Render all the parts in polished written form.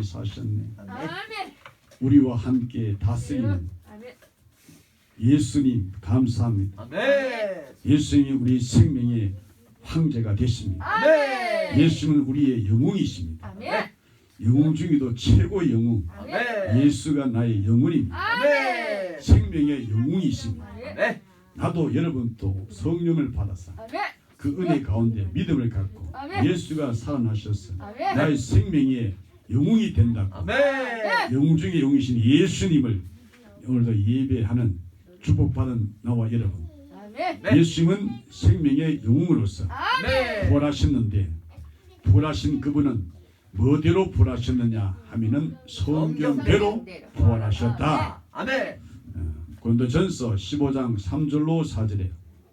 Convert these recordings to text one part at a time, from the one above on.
사셨네. 아멘. 우리와 함께 다스리는 예수님 감사합니다. 아멘. 예수님이 우리 생명의 황제가 되십니다. 아멘. 예수님은 우리의 영웅이십니다. 아멘. 영웅 중에도 최고의 영웅, 아멘. 예수가 나의 영혼입니다. 아멘. 생명의 영웅이십니다. 아멘. 나도 여러분도 성령을 받아서 아멘. 그 은혜 가운데 믿음을 갖고 아멘. 예수가 살아나셔서 아멘. 나의 생명의 영웅이 된다고, 아멘. 영웅 중에 영웅이신 예수님을 오늘도 예배하는 축복받은 나와 여러분, 아멘. 네. 예수님은 생명의 영웅으로서 아멘. 부활하셨는데, 부활하신 그분은 뭐대로 부활하셨느냐 하면은 성경대로 부활하셨다. 아멘. 고린도전서 15장 3절로 4절에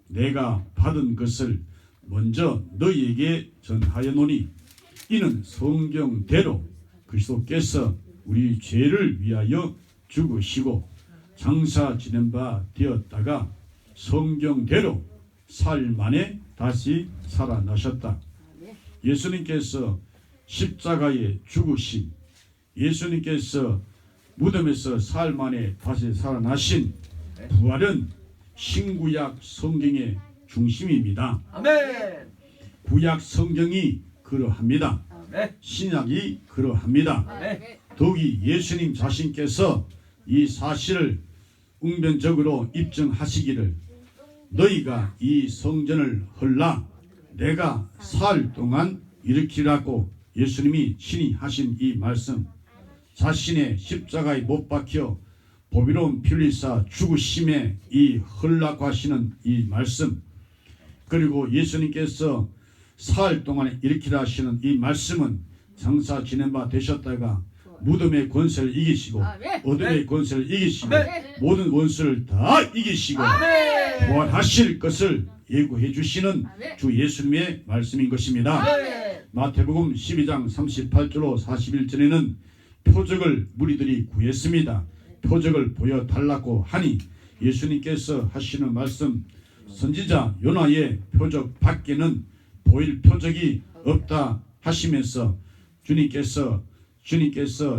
내가 받은 것을 먼저 너희에게 전하여노니 이는 성경대로 그리스도께서 우리 죄를 위하여 죽으시고 장사 지낸 바 되었다가 성경대로 사흘 만에 다시 살아나셨다. 예수님께서 십자가에 죽으신, 예수님께서 무덤에서 사흘 만에 다시 살아나신 부활은 신구약 성경의 중심입니다. 아멘. 구약 성경이 그러합니다. 아멘. 신약이 그러합니다. 아멘. 더욱이 예수님 자신께서 이 사실을 응변적으로 입증하시기를 너희가 이 성전을 헐라 내가 사흘 동안 일으키라고 예수님이 친히 하신 이 말씀, 자신의 십자가에 못 박혀 보비로운 피를 흘리사 죽으심에 이 헐라고 하시는 이 말씀, 그리고 예수님께서 사흘 동안에 일으키라 하시는 이 말씀은 장사 지낸 바 되셨다가 무덤의 권세를 이기시고 아멘. 어둠의 권세를 이기시고 아멘. 모든 원수를 다 이기시고 아멘. 부활하실 것을 예고해 주시는 아멘. 주 예수님의 말씀인 것입니다. 아멘. 마태복음 12장 38절로 41절에는 표적을 무리들이 구했습니다. 표적을 보여달라고 하니 예수님께서 하시는 말씀, 선지자 요나의 표적 밖에는 보일 표적이 없다 하시면서 주님께서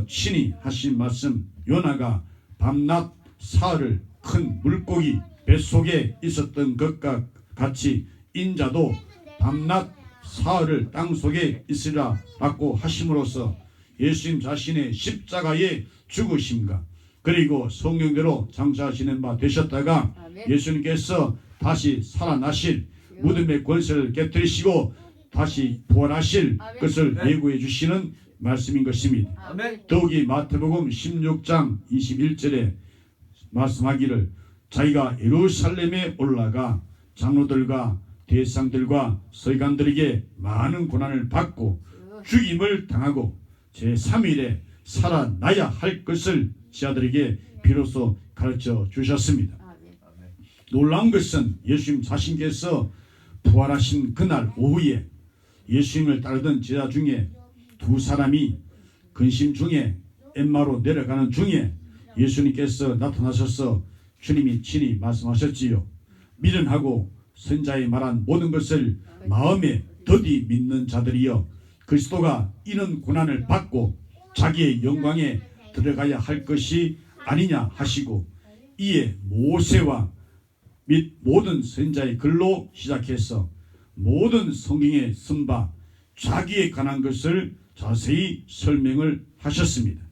친히 하신 말씀, 요나가 밤낮 사흘을 큰 물고기 뱃속에 있었던 것과 같이 인자도 밤낮 사흘을 땅속에 있으라 라고 하심으로써 예수님 자신의 십자가의 죽으심과 그리고 성경대로 장사하시는 바 되셨다가 아멘. 예수님께서 다시 살아나실 무덤의 권세를 깨뜨리시고 다시 부활하실 아멘. 것을 네. 예고해 주시는 말씀인 것입니다. 아멘. 더욱이 마태복음 16장 21절에 말씀하기를 자기가 예루살렘에 올라가 장로들과 대상들과 서기관들에게 많은 고난을 받고 죽임을 당하고 제3일에 살아나야 할 것을 제자들에게 비로소 가르쳐 주셨습니다. 아멘. 놀라운 것은 예수님 자신께서 부활하신 그날 오후에 예수님을 따르던 제자 중에 두 사람이 근심 중에 엠마로 내려가는 중에 예수님께서 나타나셔서 주님이 친히 말씀하셨지요. 미련하고 선자의 말한 모든 것을 마음에 더디 믿는 자들이여 그리스도가 이런 고난을 받고 자기의 영광에 들어가야 할 것이 아니냐 하시고 이에 모세와 및 모든 선자의 글로 시작해서 모든 성경에 쓴 바 자기에 관한 것을 자세히 설명을 하셨습니다.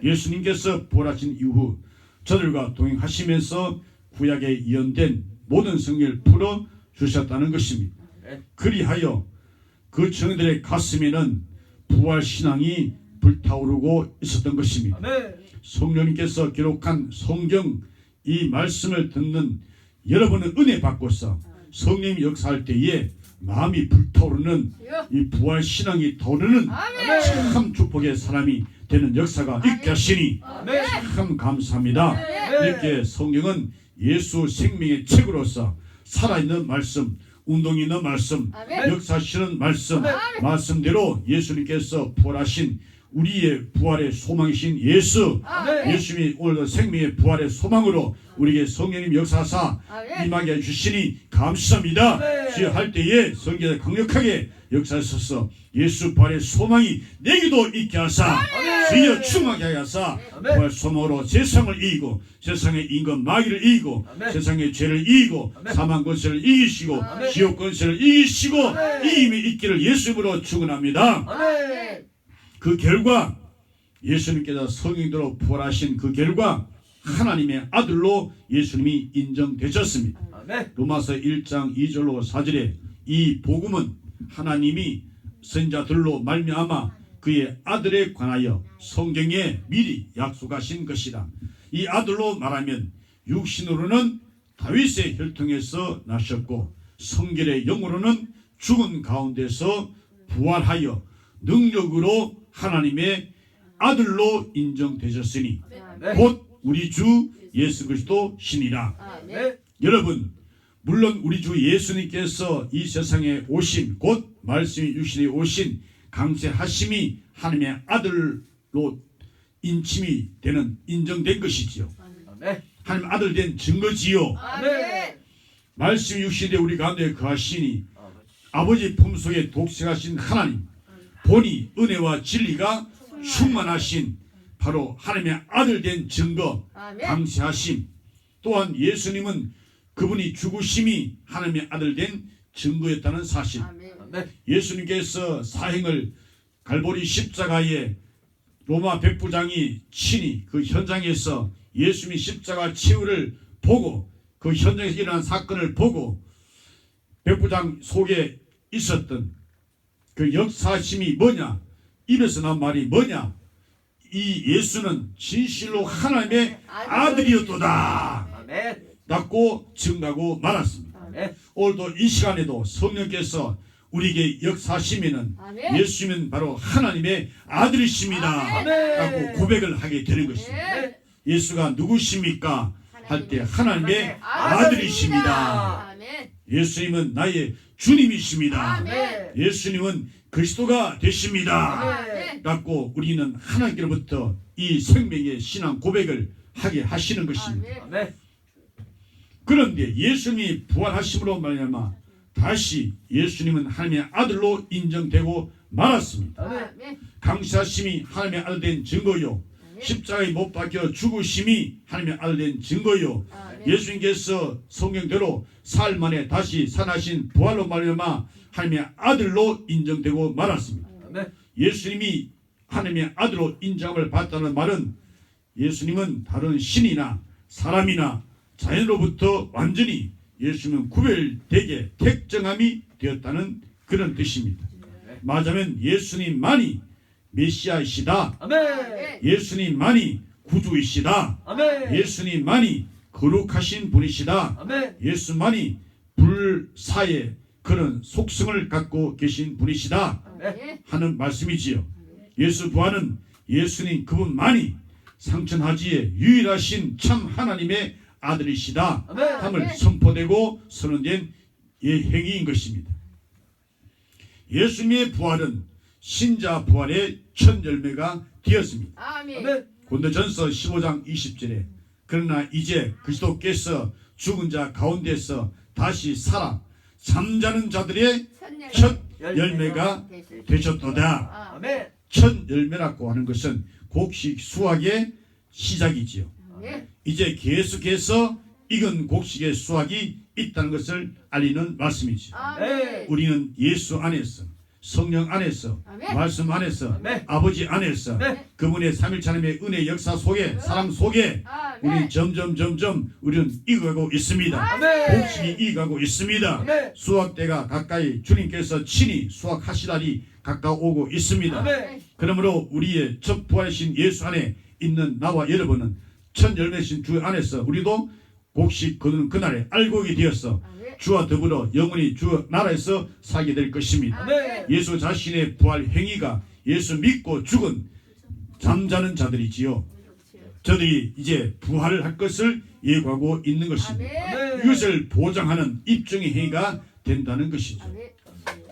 예수님께서 부활하신 이후 저들과 동행하시면서 구약에 예언된 모든 성경을 풀어 주셨다는 것입니다. 그리하여 그 청년들의 가슴에는 부활 신앙이 불타오르고 있었던 것입니다. 아멘. 성령님께서 기록한 성경 이 말씀을 듣는 여러분은 은혜 받고서 성령이 역사할 때에 마음이 불타오르는 이 부활 신앙이 타오르는 아멘. 참 축복의 사람이 되는 역사가 있게 하시니 아멘. 참 감사합니다. 아멘. 이렇게 성경은 예수 생명의 책으로서 살아있는 말씀, 운동 있는 말씀, 아멘. 역사하시는 말씀, 아멘. 말씀대로 예수님께서 부활하신 우리의 부활의 소망이신 예수, 아멘. 예수님이 오늘도 생명의 부활의 소망으로 우리에게 성령님 역사사 아멘. 임하게 해주시니 감사합니다. 아멘. 주여 할 때에 성경에 강력하게 역사하셔서 예수 부활의 소망이 내게도 있게 하사 아멘. 주여 충만하게 하사 아멘. 부활 소망으로 세상을 이기고 세상의 인간 마귀를 이기고 아멘. 세상의 죄를 이기고 아멘. 사망 권세를 이기시고 아멘. 지옥 권세를 이기시고 아멘. 이임이 있기를 예수님으로 축원합니다. 아멘. 그 결과 예수님께서 성령으로 부활하신 그 결과 하나님의 아들로 예수님이 인정되셨습니다. 아멘. 로마서 1장 2절로 4절에 이 복음은 하나님이 선자들로 말미암아 그의 아들에 관하여 성경에 미리 약속하신 것이다. 이 아들로 말하면 육신으로는 다윗의 혈통에서 나셨고 성결의 영으로는 죽은 가운데서 부활하여 능력으로 하나님의 아들로 인정되셨으니 아멘. 곧 우리 주 예수 그리스도 신이라. 아멘. 여러분 물론 우리 주 예수님께서 이 세상에 오신 곧 말씀이 육신에 오신 강세하심이 하나님의 아들로 인침이 되는 인정된 것이지요. 아멘. 하나님 아들 된 증거지요. 아멘. 말씀이 육신에 우리 가운데 거하시니 아멘. 아버지 품속에 독생하신 하나님 본이 은혜와 진리가 충만하신 바로 하나님의 아들 된 증거 아멘. 강세하심. 또한 예수님은 그분이 죽으심이 하나님의 아들 된 증거였다는 사실. 아멘. 아멘. 예수님께서 사행을 갈보리 십자가에 로마 백부장이 친히 그 현장에서 예수님이 십자가 치유를 보고 그 현장에서 일어난 사건을 보고 백부장 속에 있었던 그 역사심이 뭐냐, 입에서 나온 말이 뭐냐, 이 예수는 진실로 하나님의 아들이었도다 아멘. 라고 증가하고 말았습니다. 아멘. 오늘도 이 시간에도 성령께서 우리에게 역사하시면은 아멘. 예수님은 바로 하나님의 아들이십니다 아멘. 라고 고백을 하게 되는 것입니다. 아멘. 예수가 누구십니까 할 때 하나님의 아들이십니다. 아들이십니다. 아멘. 예수님은 나의 주님이십니다. 아멘. 예수님은 그리스도가 되십니다 아멘. 라고 우리는 하나님께로부터 이 생명의 신앙 고백을 하게 하시는 것입니다. 아멘. 아멘. 그런데 예수님이 부활하심으로 말미암아 다시 예수님은 하나님의 아들로 인정되고 말았습니다. 아멘. 강사심이 하나님의 아들 된 증거요, 십자가에 못 박혀 죽으심이 하나님의 아들 된 증거요, 아멘. 예수님께서 성경대로 사흘 만에 다시 살아나신 부활로 말미암아 하나님의 아들로 인정되고 말았습니다. 아멘. 예수님이 하나님의 아들로 인정을 받았다는 말은 예수님은 다른 신이나 사람이나 자연으로부터 완전히 예수님은 구별되게 택정함이 되었다는 그런 뜻입니다. 말하자면 예수님만이 메시아이시다. 아멘. 예수님만이 구주이시다. 아멘. 예수님만이 거룩하신 분이시다. 아멘. 예수만이 불사의 그런 속성을 갖고 계신 분이시다 아멘. 하는 말씀이지요. 예수 부활은 예수님 그분만이 상천하지에 유일하신 참 하나님의 아들이시다 아멘. 함을 선포되고 선언된 행위인 것입니다. 예수님의 부활은 신자 부활의 첫 열매가 되었습니다. 아멘. 아멘. 고린도전서 15장 20절에 그러나 이제 그리스도께서 죽은 자 가운데서 다시 살아 잠자는 자들의 첫 열매가 되셨도다. 아멘. 첫 열매라고 하는 것은 곡식 수확의 시작이지요. 아멘. 이제 계속해서 익은 곡식의 수확이 있다는 것을 알리는 말씀이죠. 아멘. 우리는 예수 안에서 성령 안에서 아멘. 말씀 안에서 아멘. 아버지 안에서 아멘. 그분의 삼일체 하나님의 은혜 역사 속에 사랑 속에 우리는 아멘. 점점 우리는 익어가고 있습니다. 아멘. 곡식이 익어가고 있습니다. 아멘. 수확때가 가까이 주님께서 친히 수확하시다니 가까워오고 있습니다. 아멘. 그러므로 우리의 첫 부활이신 예수 안에 있는 나와 여러분은 첫 열매신 주 안에서 우리도 곡식 거두는 그날에 알고게 되었어 아멘. 주와 더불어 영원히 주 나라에서 살게 될 것입니다. 아멘. 예수 자신의 부활 행위가 예수 믿고 죽은 잠자는 자들이지요. 저들이 이제 부활을 할 것을 예고하고 있는 것입니다. 아멘. 이것을 보장하는 입증의 행위가 된다는 것이죠. 아멘.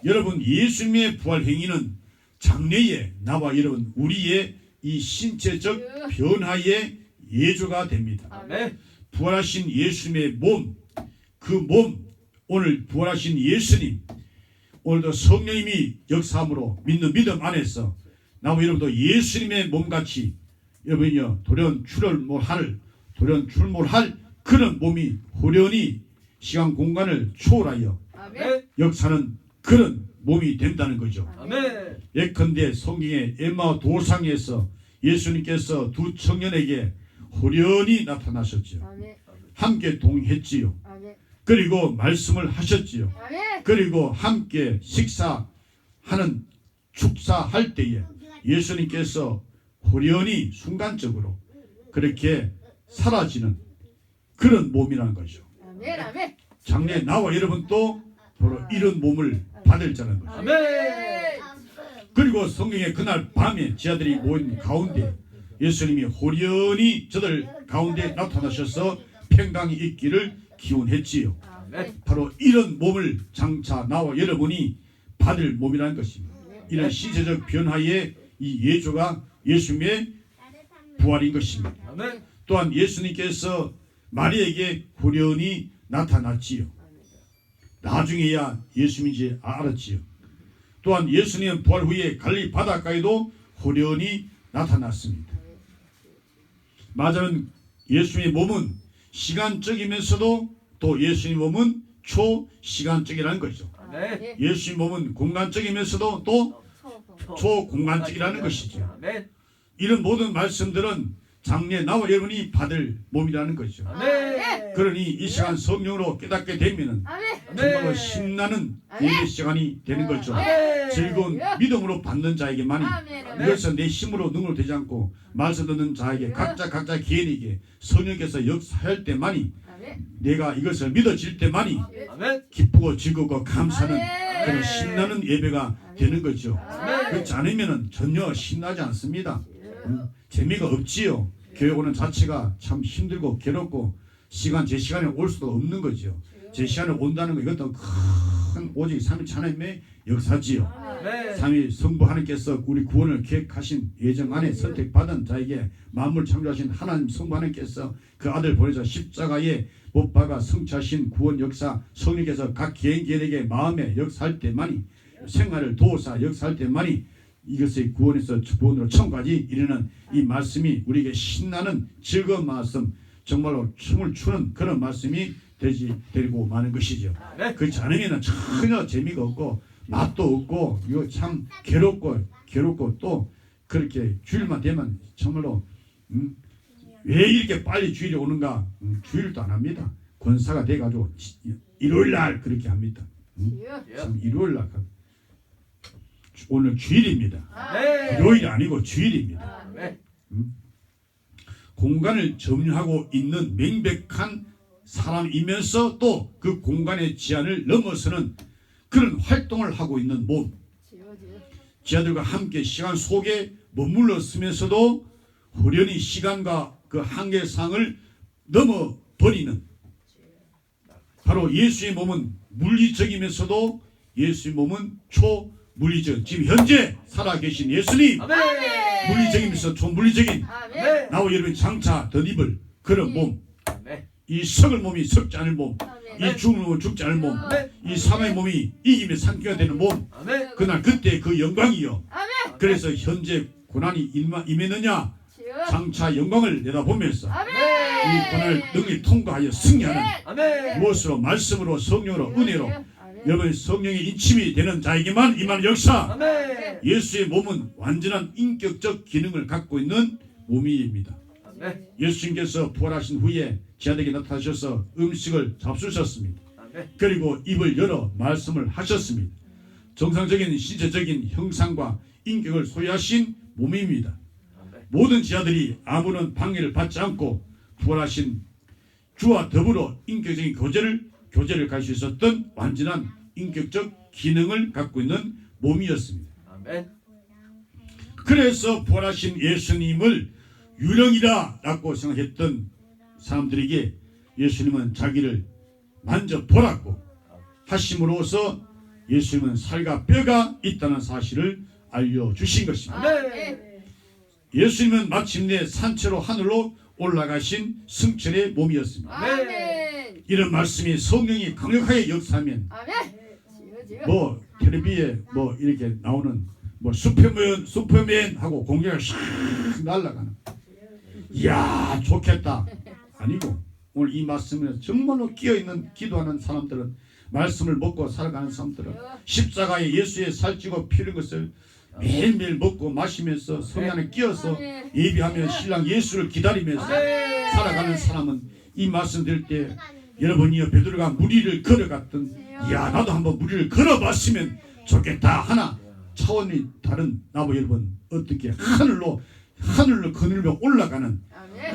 여러분 예수님의 부활 행위는 장래에 나와 여러분 우리의 이 신체적 변화의 예조가 됩니다. 아멘. 부활하신 예수님의 몸, 그 몸, 오늘 부활하신 예수님, 오늘도 성령님이 역사함으로 믿는 믿음 안에서 나와 여러분도 예수님의 몸같이 여러분이요 돌연 출몰할 그런 몸이 호련히 시간 공간을 초월하여 아멘. 역사는 그런 몸이 된다는 거죠. 아멘. 예컨대 성경의 엠마오 도상에서 예수님께서 두 청년에게 호련히 나타나셨죠. 아멘. 함께 동행했지요. 아멘. 그리고 말씀을 하셨지요. 아멘. 그리고 함께 축사할 때에 예수님께서 호련히 순간적으로 그렇게 사라지는 그런 몸이라는 거죠. 아멘. 아멘. 장래 나와 여러분도 바로 이런 몸을 받을 자는 거죠. 아멘. 그리고 성경에 그날 밤에 제자들이 모인 가운데 예수님이 호련히 저들 가운데 나타나셔서 평강이 있기를 기원했지요. 아멘. 바로 이런 몸을 장차 나와 여러분이 받을 몸이라는 것입니다. 이런 신체적 변화의 이 예조가 예수님의 부활인 것입니다. 아멘. 또한 예수님께서 마리에게 호련히 나타났지요. 나중에야 예수님인지 알았지요. 또한 예수님은 부활 후에 갈릴리 바닷가에도 호련히 나타났습니다. 맞아는 예수님의 몸은 시간적이면서도 또 예수님의 몸은 초시간적이라는 것이죠. 아멘. 예수님의 몸은 공간적이면서도 또 초공간적이라는 것이죠. 아멘. 이런 모든 말씀들은 장래 나와 여러분이 받을 몸이라는 것이죠. 아멘. 그러니 이 시간 성령으로 깨닫게 되면은 아멘. 정말로 신나는 예배 시간이 되는 거죠. 아멘. 즐거운 믿음으로 받는 자에게만이 아멘. 이것은 내 힘으로 능으로 되지 않고 말씀 듣는 자에게 각자 개인에게 성령께서 역사할 때만이 아멘. 내가 이것을 믿어질 때만이 아멘. 기쁘고 즐겁고 감사하는 아멘. 그런 신나는 예배가 되는 거죠. 아멘. 그렇지 않으면 전혀 신나지 않습니다. 재미가 없지요. 교회 오는 자체가 참 힘들고 괴롭고 제 시간에 올 수도 없는 거죠. 제 시간에 온다는 거 이것도 큰 오직 삼위 하나님의 역사지요. 아멘. 삼위 성부 하나님께서 우리 구원을 계획하신 예정 안에 선택받은 자에게 만물 창조하신 하나님 성부 하나님께서 그 아들 보내서 십자가에 못 박아 성취하신 구원 역사 성령께서 각 개인에게 마음에 역사할 때만이 생활을 도우사 역사할 때만이 이것의 구원에서 구원으로 천국까지 이르는 이 말씀이 우리에게 신나는 즐거운 말씀 정말로 춤을 추는 그런 말씀이 되고 마는 것이죠. 그렇지 않으면 전혀 재미가 없고 맛도 없고 이거 참 괴롭고 또 그렇게 주일만 되면 정말로 왜 이렇게 빨리 주일이 오는가 주일도 안 합니다. 권사가 돼가지고 일요일날 그렇게 합니다. 참 일요일날 오늘 주일입니다. 아멘. 일요일이 아니고 주일입니다. 아멘. 공간을 점유하고 있는 명백한 사람이면서 또 그 공간의 제한을 넘어서는 그런 활동을 하고 있는 몸. 지하들과 함께 시간 속에 머물러 쓰면서도 호련히 시간과 그 한계상을 넘어버리는 바로 예수의 몸은 물리적이면서도 예수의 몸은 초물리적. 지금 현재 살아계신 예수님 아멘. 물리적이면서 초물리적인 아멘. 나와 여러분 장차 덧입을 그런 몸, 아멘. 이 썩을 몸이 썩지 않을 몸, 이 죽을 몸은 죽지 않을 몸, 아멘. 이 사망의 몸이 이김에 삼켜야 되는 몸, 아멘. 그날 그때 그 영광이요. 아멘. 그래서 현재 고난이 임했느냐 장차 영광을 내다보면서 이 고난을 능히 통과하여 승리하는 아멘. 무엇으로 말씀으로 성령으로 은혜로 여러분 성령의 인침이 되는 자에게만 임하는 역사. 아멘. 예수의 몸은 완전한 인격적 기능을 갖고 있는 몸입니다. 아멘. 예수님께서 부활하신 후에 제자들에게 나타나셔서 음식을 잡수셨습니다. 아멘. 그리고 입을 열어 말씀을 하셨습니다. 정상적인 신체적인 형상과 인격을 소유하신 몸입니다. 모든 제자들이 아무런 방해를 받지 않고 부활하신 주와 더불어 인격적인 교제를 갈 수 있었던 완전한 인격적 기능을 갖고 있는 몸이었습니다. 아멘. 그래서 부활하신 예수님을 유령이라고 생각했던 사람들에게 예수님은 자기를 만져보라고 하심으로써 예수님은 살과 뼈가 있다는 사실을 알려주신 것입니다. 아멘. 예수님은 마침내 산채로 하늘로 올라가신 승천의 몸이었습니다. 아멘. 이런 말씀이 성령이 강력하게 역사하면 아멘. 지금. 뭐 텔레비에 뭐 이렇게 나오는 뭐 슈퍼맨 하고 공중에 샥 날아가는, 이야 좋겠다 아니고, 오늘 이 말씀에 정말로 끼어있는 기도하는 사람들은, 말씀을 먹고 살아가는 사람들은 십자가에 예수의 살찌고 피는 것을 매일매일 먹고 마시면서 성령 안에 끼어서 예비하며 신랑 예수를 기다리면서 살아가는 사람은 이 말씀 들을 때, 여러분이요 베드로가 무리를 걸어갔던, 이야 나도 한번 무리를 걸어봤으면 좋겠다 하나 차원이 다른 나보 여러분, 어떻게 하늘로 거닐며 올라가는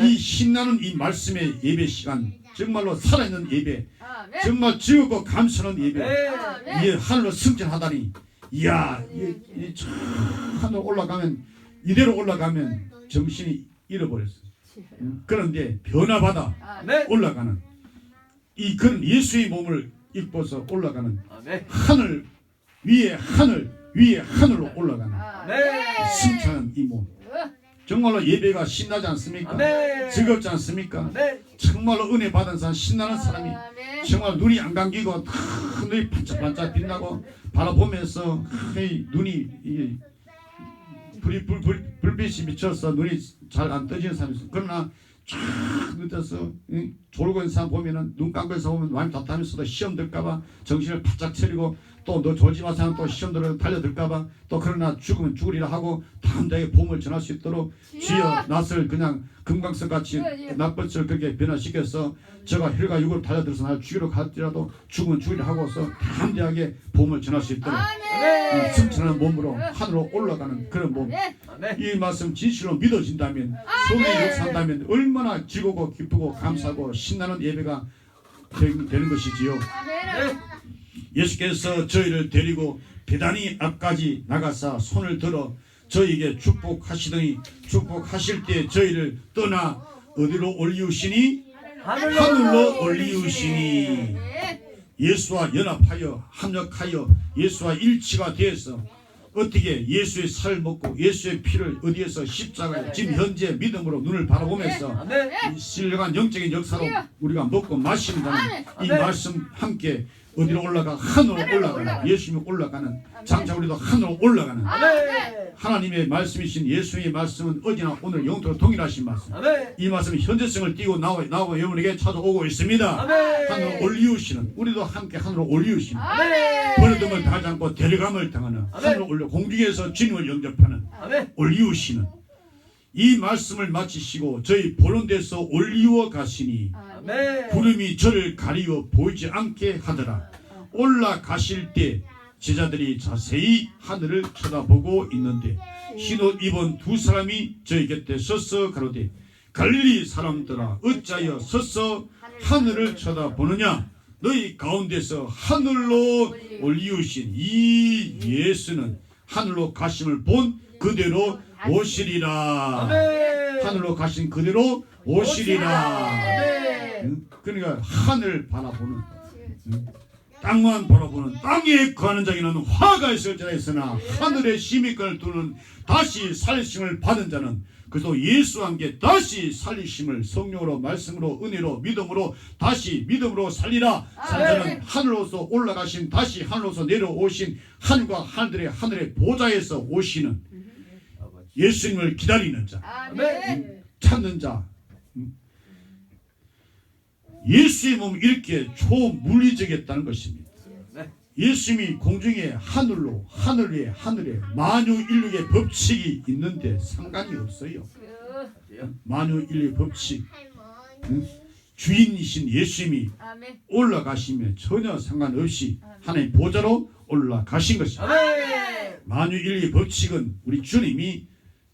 이 신나는 이 말씀의 예배 시간, 정말로 살아있는 예배, 정말 즐겁고 감사하는 예배, 이 하늘로 승천하다니, 이야 하늘로 올라가면, 이대로 올라가면 정신이 잃어버렸어. 그런데 변화받아 올라가는 이 그런 예수의 몸을 입고서 올라가는, 하늘 위에 하늘로 올라가는 승천한 이 몸, 정말로 예배가 신나지 않습니까? 즐겁지 않습니까? 정말로 은혜 받은 사람, 신나는 사람이 정말 눈이 안 감기고 눈이 반짝반짝 빛나고 바라보면서 눈이 불빛이 비쳐서 눈이 잘 안 떠지는 사람이 있어요. 그러나 쫙 떠서 졸고 있는 사람 보면은, 눈 감고 있는 사람 보면 많이 답답하면서도 시험 들까봐 정신을 바짝 차리고, 또 너 졸지 마세요 또 시험 들어 달려들까봐, 또 그러나 죽으면 죽으리라 하고 다음 달에 봄을 전할 수 있도록 주여 낯을 그냥 금강석같이 낯빛을 그렇게 변화시켜서 제가 혈과 육으로 달려들어서 날 죽이러 갈지라도 죽으면 죽으리라 하고서 담대하게 봄을 전할 수 있도록 승천하는 몸으로 하늘로 올라가는 그런 몸, 이 말씀 진실로 믿어진다면, 성령이 역사한다면 얼마나 즐겁고 기쁘고 감사하고 신나는 예배가 되는 것이지요. 예수께서 저희를 데리고 배단위 앞까지 나가사 손을 들어 저희에게 축복하시더니, 축복하실 때 저희를 떠나 어디로 올리우시니? 하늘로 올리우시니. 예수와 연합하여 합력하여 예수와 일치가 되어서 어떻게 예수의 살을 먹고 예수의 피를 어디에서 십자가에 지금 현재 믿음으로 눈을 바라보면서 이 신령한 영적인 역사로 우리가 먹고 마신다는 이 말씀 함께 어디로 올라가? 하늘로 올라가는, 예수님이 올라가는, 장차 우리도 하늘로 올라가는 하나님의 말씀이신 예수의 말씀은 어제나 오늘 영토로 동일하신 말씀, 이 말씀이 현재성을 띠고 나와 여러분에게 찾아오고 있습니다. 하늘로 올리우시는, 우리도 함께 하늘로 올리우시는, 버려둠을 당하지 않고 데려감을 당하는, 하늘로 올려 공중에서 주님을 영접하는 올리우시는 이 말씀을 마치시고 저희 보는 데서 올리워 가시니 구름이 저를 가리워 보이지 않게 하더라. 올라가실 때 제자들이 자세히 하늘을 쳐다보고 있는데 흰옷 입은 두 사람이 저희 곁에 서서 가로되, 갈릴리 사람들아 어찌하여 서서 하늘을 쳐다보느냐? 너희 가운데서 하늘로 올리우신 이 예수는 하늘로 가심을 본 그대로 오시리라. 하늘로 가신 그대로 오시리라. 그러니까 하늘 바라보는, 땅만 바라보는, 땅에 거하는 자에게는 화가 있을지라 했으나 하늘의 시민권을 두는 다시 살리심을 받은 자는 그래서 예수와 함께 다시 살리심을 성령으로 말씀으로 은혜로 믿음으로 다시 믿음으로 살리라. 산자는 하늘로서 올라가신, 다시 하늘로서 내려오신 하늘과 하늘의 보좌에서 오시는 예수님을 기다리는 자, 찾는 자, 예수의 몸이 이렇게 초물리적이었다는 것입니다. 예수님이 공중에 하늘 위에 하늘에 만유인력의 법칙이 있는데 상관이 없어요. 만유인력의 법칙, 주인이신 예수님이 올라가시면 전혀 상관없이 하나님 보좌로 올라가신 것입니다. 만유인력의 법칙은 우리 주님이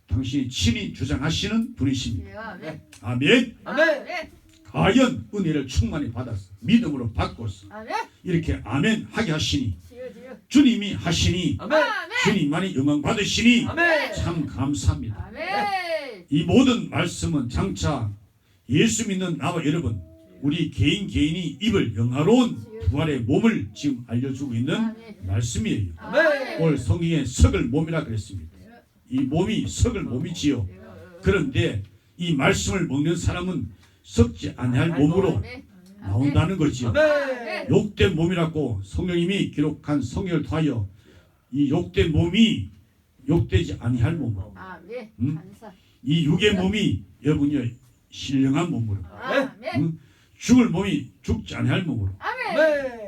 당신이 친히 주장하시는 분이십니다. 아멘. 과연 은혜를 충만히 받아서 믿음으로 받고서 이렇게 아멘 하게 하시니, 주님이 하시니, 주님만이 영광 받으시니 참 감사합니다. 이 모든 말씀은 장차 예수 믿는 나와 여러분, 우리 개인이 입을 영화로운 부활의 몸을 지금 알려주고 있는 말씀이에요. 오늘 성경에 썩을 몸이라 그랬습니다. 이 몸이 썩을 몸이지요. 그런데 이 말씀을 먹는 사람은 썩지 아니할 몸으로 나온다는 거지요. 욕된 몸이라고 성령님이 기록한 성경을 통하여 이 욕된 몸이 욕되지 아니할 몸으로, 이 육의 몸이 여러분이 신령한 몸으로, 죽을 몸이 죽지 아니할 몸으로,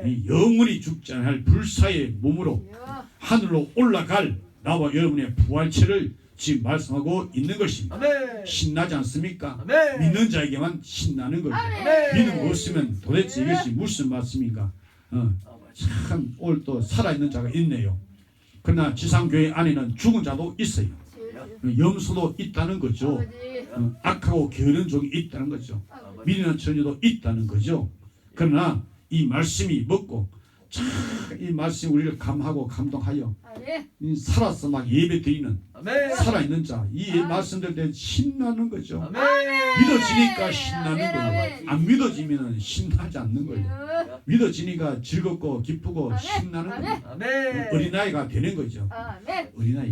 이 영원히 죽지 아니할 불사의 몸으로 하늘로 올라갈 나와 여러분의 부활체를 지금 말씀하고 있는 것입니다. 신나지 않습니까? 믿는 자에게만 신나는 거죠. 믿음 없으면 도대체 이것이 무슨 말씀인가? 참 오늘 또 살아있는 자가 있네요. 그러나 지상교회 안에는 죽은 자도 있어요. 염소도 있다는 거죠. 악하고 게으른 종이 있다는 거죠. 미련한 처녀도 있다는 거죠. 그러나 이 말씀이 먹고 참 이 말씀이 우리를 감하고 감동하여 살아서 막 예배 드리는 살아있는 자, 이 말씀들 때 신나는 거죠. 믿어지니까 신나는 거예요. 안 믿어지면 신나지 않는 거예요. 믿어지니까 즐겁고 기쁘고 신나는 거예요. 어린아이가 되는 거죠.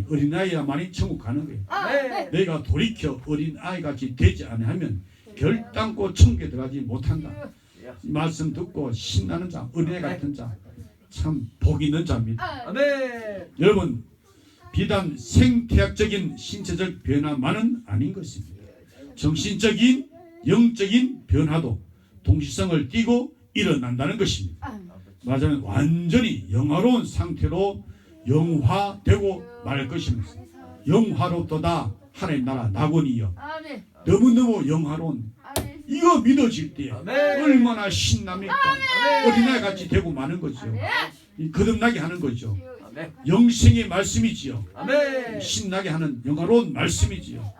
어린아이야만이 천국 가는 거예요. 내가 돌이켜 어린아이같이 되지 않으면 결단코 천국에 들어가지 못한다. 이 말씀 듣고 신나는 자, 어린애 같은 자, 참 복 있는 자입니다. 여러분, 비단 생태학적인 신체적 변화만은 아닌 것입니다. 정신적인 영적인 변화도 동시성을 띠고 일어난다는 것입니다. 맞으면 완전히 영화로운 상태로 영화되고 말 것입니다. 영화롭도다 하나님 나라 낙원이여. 너무너무 영화로운, 이거 믿어질 때 얼마나 신납니까? 어린아이 같이 되고 마는 거죠. 거듭나게 하는 거죠. 영생의 말씀이지요. 신나게 하는 영화로운 말씀이지요.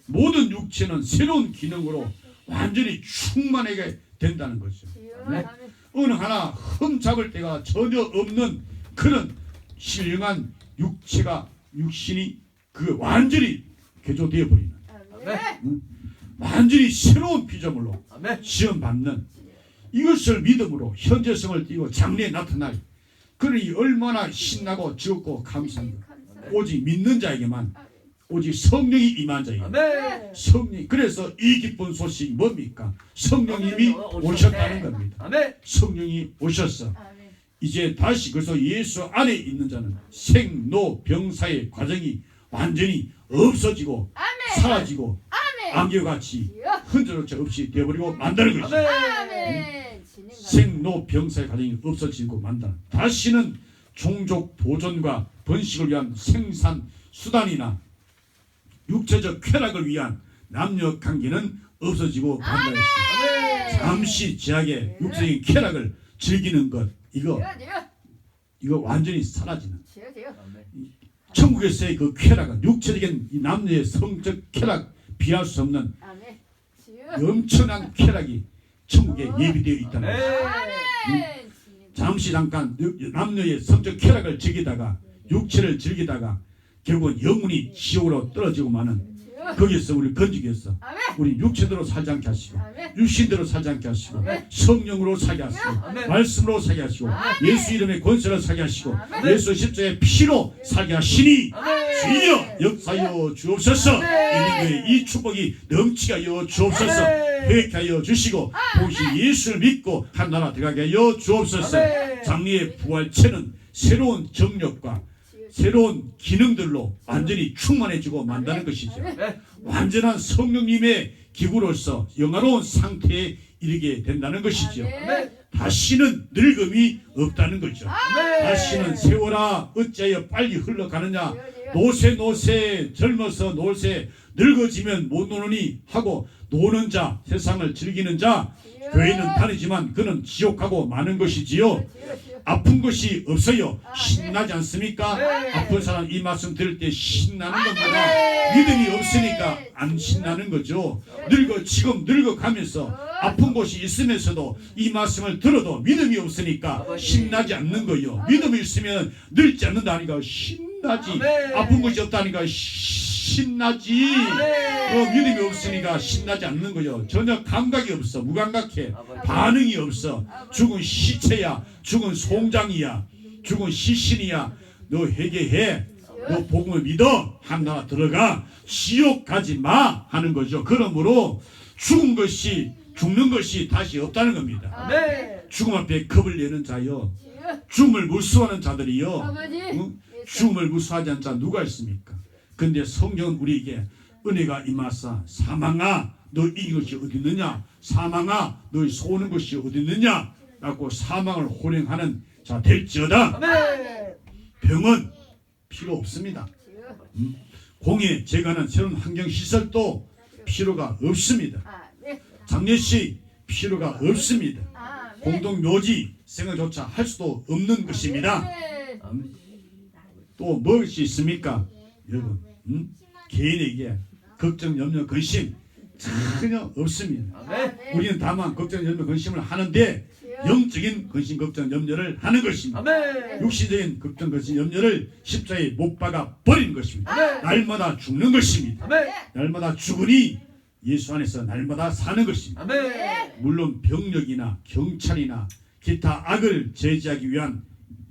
모든 육체는 새로운 기능으로 완전히 충만하게 된다는 거죠. 어느 하나 흠잡을 데가 전혀 없는 그런 신령한 육신이 그 완전히 개조되어 버리는, 완전히 새로운 피조물로 시험받는, 이것을 믿음으로 현재성을 띠고 장래에 나타날, 그러니 얼마나 신나고 즐겁고 감사합니다. 오직 믿는 자에게만, 오직 성령이 임한 자에게, 성령. 그래서 이 기쁜 소식이 뭡니까? 성령님이 오셨다는 겁니다. 성령이 오셨어. 이제 다시, 그래서 예수 안에 있는 자는 생로병사의 과정이 완전히 없어지고 사라지고 안개같이 흔적조차 없이 되어버리고 만다는 것이죠. 생로병사의 과정이 없어지고 만다. 다시는 종족 보존과 번식을 위한 생산 수단이나 육체적 쾌락을 위한 남녀 관계는 없어지고 만다는 것이죠. 잠시 제약의 육체적인 쾌락을 즐기는 것, 이거 완전히 사라지는, 천국에서의 그 쾌락은 육체적인 이 남녀의 성적 쾌락 비할 수 없는 엄청난 쾌락이 천국에 예비되어 있다는 것입니다. 잠시 잠깐 남녀의 성적 쾌락을 즐기다가, 육체를 즐기다가 결국은 영혼이 지옥으로 떨어지고 마는, 거기에서 우리 건지겠어. 우리 육체대로 살지 않게 하시고, 육신대로 살지 않게 하시고, 성령으로 살게 하시고, 말씀으로 살게 하시고, 예수 이름의 권세로 살게 하시고, 예수 십자가의 피로 살게 하시니 주여 역사여 주옵소서. 이 축복이 넘치게 하여 주옵소서. 회개하여 주시고 동시 예수를 믿고 한 나라 들어가게 하여 주옵소서. 장래의 부활체는 새로운 정력과 새로운 기능들로 완전히 충만해지고 만다는 것이죠. 완전한 성령님의 기구로서 영화로운 상태에 이르게 된다는 것이죠. 다시는 늙음이 없다는 거죠. 다시는 세월아 어찌하여 빨리 흘러가느냐, 노세 젊어서 노세 늙어지면 못 노느니 하고 노는 자, 세상을 즐기는 자, 교회는 다니지만 그는 지옥하고 마는 것이지요. 아픈 것이 없어요. 신나지 않습니까? 아픈 사람 이 말씀 들을 때 신나는 겁니다. 믿음이 없으니까 안 신나는 거죠. 지금 늙어가면서 아픈 곳이 있으면서도 이 말씀을 들어도 믿음이 없으니까 신나지 않는 거예요. 믿음이 있으면 늙지 않는다니까 신나지. 아픈 것이 없다니까 신나지. 아멘. 믿음이 없으니까 신나지 않는 거죠. 전혀 감각이 없어. 무감각해. 반응이 없어. 죽은 시체야. 죽은 송장이야. 죽은 시신이야. 너 회개해. 너 복음을 믿어. 하나 들어가. 지옥 가지 마. 하는 거죠. 그러므로 죽은 것이 죽는 것이 다시 없다는 겁니다. 아멘. 죽음 앞에 겁을 내는 자요. 죽음을 무서워하는 자들이요. 아버지. 응? 죽음을 무서워하지 않는 자 누가 있습니까? 근데 성경은 우리에게 은혜가 임하사 사망아 너 이긴 것이 어디 있느냐? 사망아 너희 쏘는 것이 어디 있느냐? 라고 사망을 호령하는 자 될지어다. 아멘. 병은 필요 없습니다. 공예 제가는 새로운 환경시설도 필요가 없습니다. 아멘. 장례식 필요가 없습니다. 아멘. 공동묘지 생각조차 할 수도 없는 것입니다. 아멘. 또 무엇이 있습니까? 여러분 개인에게 걱정, 염려, 근심 전혀 없습니다. 아멘. 우리는 다만 걱정, 염려, 근심을 하는데 영적인 근심, 걱정, 염려를 하는 것입니다. 아멘. 육신적인 걱정, 근심, 염려를 십자가에 못 박아 버리는 것입니다. 아멘. 날마다 죽는 것입니다. 아멘. 날마다 죽으니 예수 안에서 날마다 사는 것입니다. 아멘. 물론 병력이나 경찰이나 기타 악을 제지하기 위한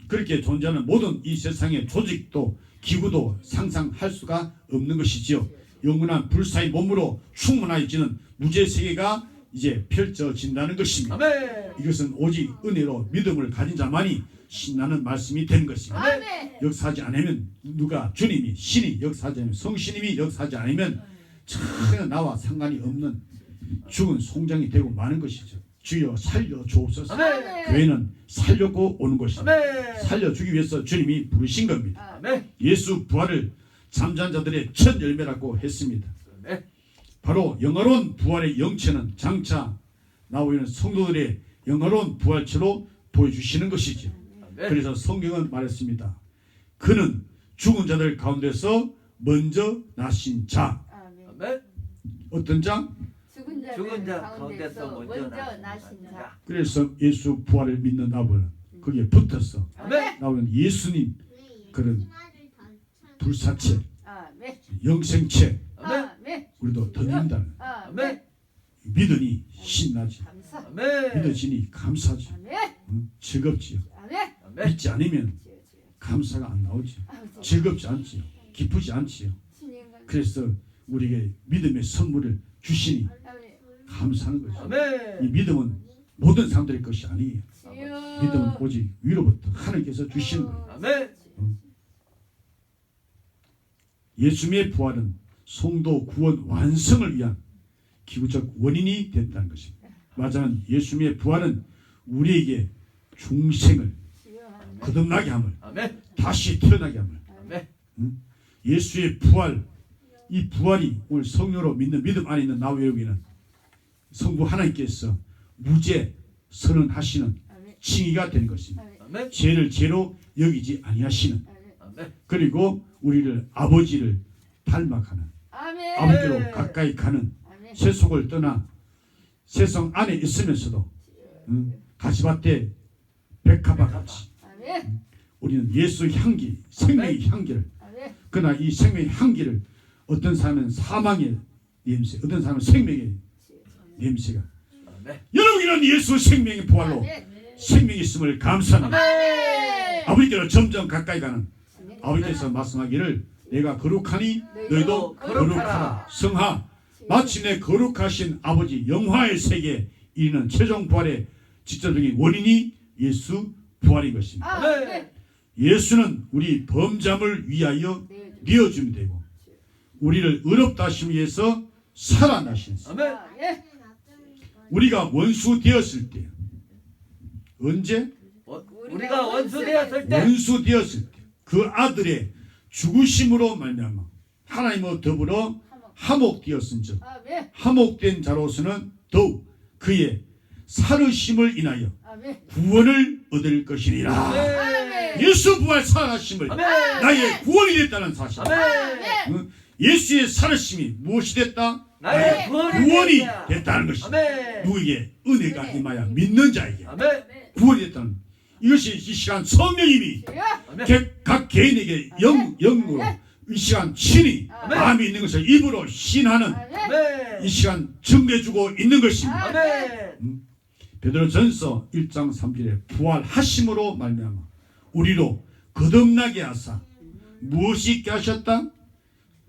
그렇게 존재하는 모든 이 세상의 조직도 기구도 상상할 수가 없는 것이지요. 영원한 불사의 몸으로 충만해지는 무죄 세계가 이제 펼쳐진다는 것입니다. 아멘. 이것은 오직 은혜로 믿음을 가진 자만이 신나는 말씀이 되는 것입니다. 아멘. 역사하지 않으면 누가 주님이 신이 역사하지 않으면 성신님이 역사하지 않으면 전혀 나와 상관이 없는 죽은 송장이 되고 마는 것이죠. 주여 살려 주옵소서. 아멘. 교회는 살려고 오는 것입니다. 아멘. 살려주기 위해서 주님이 부르신 겁니다. 아멘. 예수 부활을 잠자는 자들의 첫 열매라고 했습니다. 아멘. 바로 영화로운 부활의 영체는 장차 나오는 성도들의 영화로운 부활체로 보여주시는 것이죠. 아멘. 그래서 성경은 말했습니다. 그는 죽은 자들 가운데서 먼저 나신 자. 아멘. 아멘. 어떤 자? 죽은 자 가운데서 먼저 나신 자. 그래서 예수 부활을 믿는 나무는 거기에 붙어서 아멘. 나오는 예수님 그런 불사체, 아멘. 영생체 아멘. 우리도 던진다는 아멘. 믿으니 신나지. 감사. 아멘. 믿어지니 감사지. 아멘. 즐겁지요. 아멘. 아멘. 믿지 않으면 감사가 안 나오지요. 즐겁지 않지요. 기쁘지 않지요. 그래서 우리에게 믿음의 선물을 주시니 감사하는 거죠. 아멘. 이 믿음은 모든 사람들의 것이 아니에요. 주여. 믿음은 오직 위로부터 하나님께서 주시는 거예요. 아멘. 예수님의 부활은 성도 구원 완성을 위한 기구적 원인이 됐다는 것입니다. 맞아는 예수님의 부활은 우리에게 중생을 거듭나게 함을 아멘. 다시 태어나게 함을 아멘. 예수의 부활 이 부활이 오늘 성령으로 믿는 믿음 안에 있는 나와 여러분은 성부 하나님께서 무죄 선언하시는 칭의가 되는 것입니다. 아멘. 죄를 죄로 여기지 아니하시는 아멘. 그리고 우리를 아버지를 닮아가는 아멘. 아버지로 가까이 가는 아멘. 세속을 떠나 세상 안에 있으면서도 가시밭에 백합화 같이 아멘. 우리는 예수 향기 생명의 향기를 아멘. 그러나 이 생명의 향기를 어떤 사람은 사망의 냄새 어떤 사람은 생명의 냄새가 아멘. 여러분이는 예수 생명의 부활로 생명이 있음을 감사합니다. 아멘. 아버지께로 점점 가까이 가는 아버지께서 말씀하기를 내가 거룩하니 너희도 거룩하라. 성하 마침내 거룩하신 아버지 영화의 세계에 이르는 최종 부활의 직접적인 원인이 예수 부활인 것입니다. 아멘. 예수는 우리 범죄함을 위하여 내어주면 되고 우리를 의롭다 하시기 위해서 살아나신 아멘. 아멘. 우리가 원수 되었을 때 언제? 우리가 원수 되었을 때 원수 되었을 때 그 아들의 죽으심으로 말미암아 하나님과 더불어 화목되었은즉 아멘. 화목된 자로서는 더욱 그의 살으심을 인하여 아멘. 구원을 얻을 것이니라. 아멘. 예수 부활 살아심을 아멘. 나의 구원이 됐다는 사실. 아멘. 예수의 살으심이 무엇이 됐다? 나의 구원이 됐다는 것이다. 아멘. 누구에게 은혜가 임하여 믿는 자에게 아멘. 구원이 됐다는 이것이 이 시간 성령님이 주여. 아멘. 각 개인에게 영으로 이 시간 친히 아멘. 마음이 있는 것을 입으로 신하는 아멘. 이 시간 증거해주고 있는 것입니다. 아멘. 베드로전서 1장 3절에 부활하심으로 말미암아 우리로 거듭나게 하사 무엇이 있게 하셨다?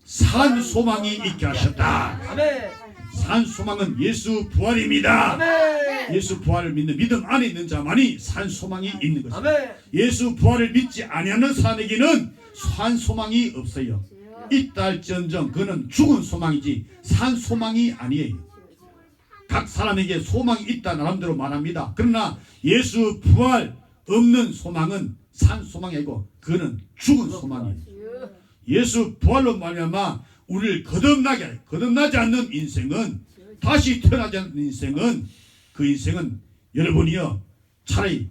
산 소망이 있게 하셨다. 아멘. 산 소망은 예수 부활입니다. 아멘. 예수 부활을 믿는 믿음 안에 있는 자만이 산 소망이 있는 것입니다. 아멘. 예수 부활을 믿지 아니하는 사람에게는 산 소망이 없어요. 있다 할지언정 그는 죽은 소망이지 산 소망이 아니에요. 각 사람에게 소망이 있다 나름대로 말합니다. 그러나 예수 부활 없는 소망은 산 소망이 아니고 그는 죽은 소망이에요. 예수 부활로 말미암아 우리를 거듭나지 않는 인생은, 다시 태어나지 않는 인생은, 그 인생은 여러분이요 차라리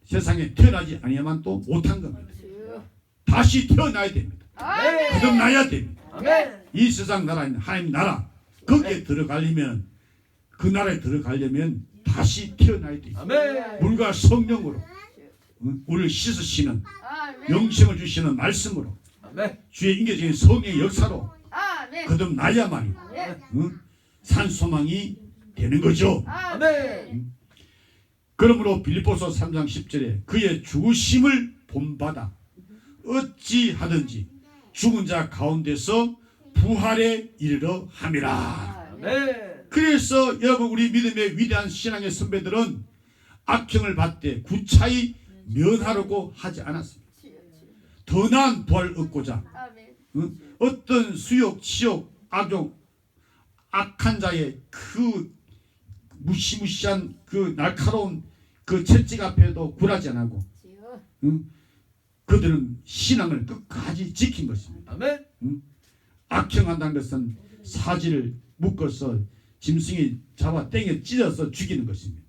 세상에 태어나지 아니야만 또 못한 겁니다. 다시 태어나야 됩니다. 거듭나야 됩니다. 아멘. 이 세상 나라는 하나님 나라, 거기에 들어가려면, 그 나라에 들어가려면 다시 태어나야 돼요. 아멘. 물과 성령으로 우리를 씻으시는, 영생을 주시는 말씀으로, 아멘. 주의 인격적인 성령의 역사로 아멘. 거듭나야만이 산 소망이 되는 거죠. 아멘. 그러므로 빌립보서 3장 10절에 그의 죽으심을 본받아 어찌하든지 죽은 자 가운데서 부활에 이르러 함이라. 아멘. 그래서 여러분 우리 믿음의 위대한 신앙의 선배들은 악형을 받되 구차히 면하려고 하지 않았습니다. 더 나은 부활을 얻고자 어떤 수욕, 치욕, 악용, 악한 자의 그 무시무시한 그 날카로운 그 채찍 앞에도 굴하지 않고 그들은 신앙을 끝까지 지킨 것입니다. 아멘. 악형한다는 것은 사지를 묶어서 짐승이 잡아 땡겨 찢어서 죽이는 것입니다.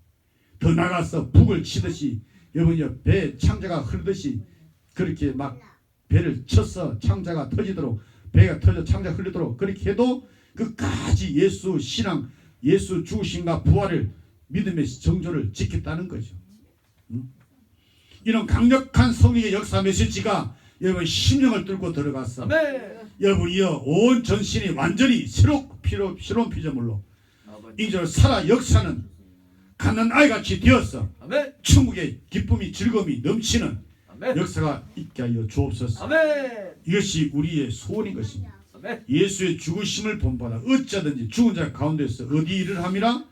더 나가서 북을 치듯이 여러분이 배에 창자가 흐르듯이 그렇게 막 배를 쳐서 창자가 터지도록, 배가 터져 창자가 흐르도록 그렇게 해도 끝까지 예수 신앙, 예수 죽으심과 부활을 믿음의 정조를 지켰다는 거죠. 이런 강력한 성령의 역사 메시지가 여러분 심령을 뚫고 들어가서 아멘. 여러분이요 온 전신이 완전히 새로운 피조물로 아버지. 이제 살아 역사는 갓난 아이같이 되어서 아멘. 천국의 기쁨이 즐거움이 넘치는 아멘. 역사가 있게 하여 주옵소서. 아멘. 이것이 우리의 소원인 것입니다. 아멘. 예수의 죽으심을 본받아 어찌하든지 죽은 자 가운데서 어디 일을 함이라?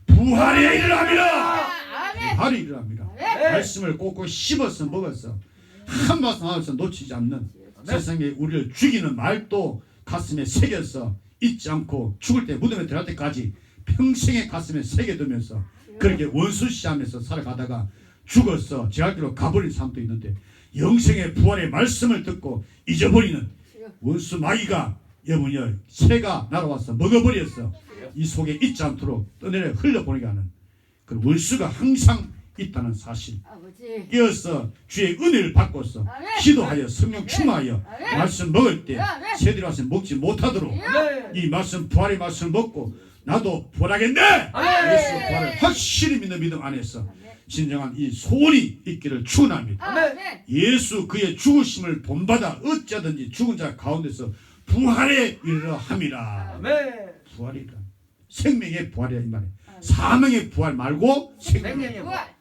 부활의 일을 함이라. 부활의 일을 함이라. 말씀을 꼭꼭 씹어서 먹어서 한 말씀 한 말씀 놓치지 않는 세상에 우리를 죽이는 말도 가슴에 새겨서 잊지 않고 죽을 때 무덤에 들어갈 때까지 평생의 가슴에 새겨두면서 그렇게 원수시하면서 살아가다가 죽어서 제갈길로 가버린 사람도 있는데 영생의 부활의 말씀을 듣고 잊어버리는 원수 마귀가 여러분이여 새가 날아와서 먹어버려서 이 속에 잊지 않도록 떠내려 흘려보내게 하는 그 원수가 항상 있다는 사실, 이어서 주의 은혜를 받고서 기도하여 성령 충만하여 말씀 먹을 때 새들이 와서 먹지 못하도록 아멘. 이 말씀 부활의 말씀을 먹고 나도 부활하겠네. 예수 부활을 확실히 믿는 믿음 안에서 진정한 이 소원이 있기를 축원합니다. 아멘. 예수 그의 죽으심을 본받아 어찌하든지 죽은 자 가운데서 부활에 이르러 함이라. 아멘. 부활이라 생명의 부활이라 이 말이에요. 사명의 부활 말고 생명의 생명의 부활. 부활.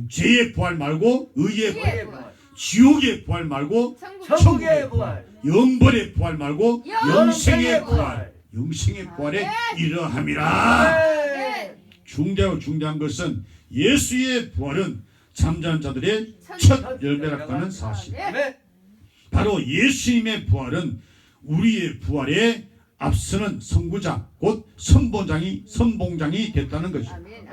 죄의 부활 말고 의의 부활, 의의 부활. 지옥의 부활 말고 천국의 부활. 영벌의 부활 말고 영생의 부활, 부활. 영생의 부활에 이러함이라. 아멘. 중대하고 중대한 것은 예수의 부활은 잠자는 자들의 첫 열매라고 하는 사실. 아멘. 바로 예수님의 부활은 우리의 부활에 앞서는 선구자 곧 선봉장이 됐다는 것입니다.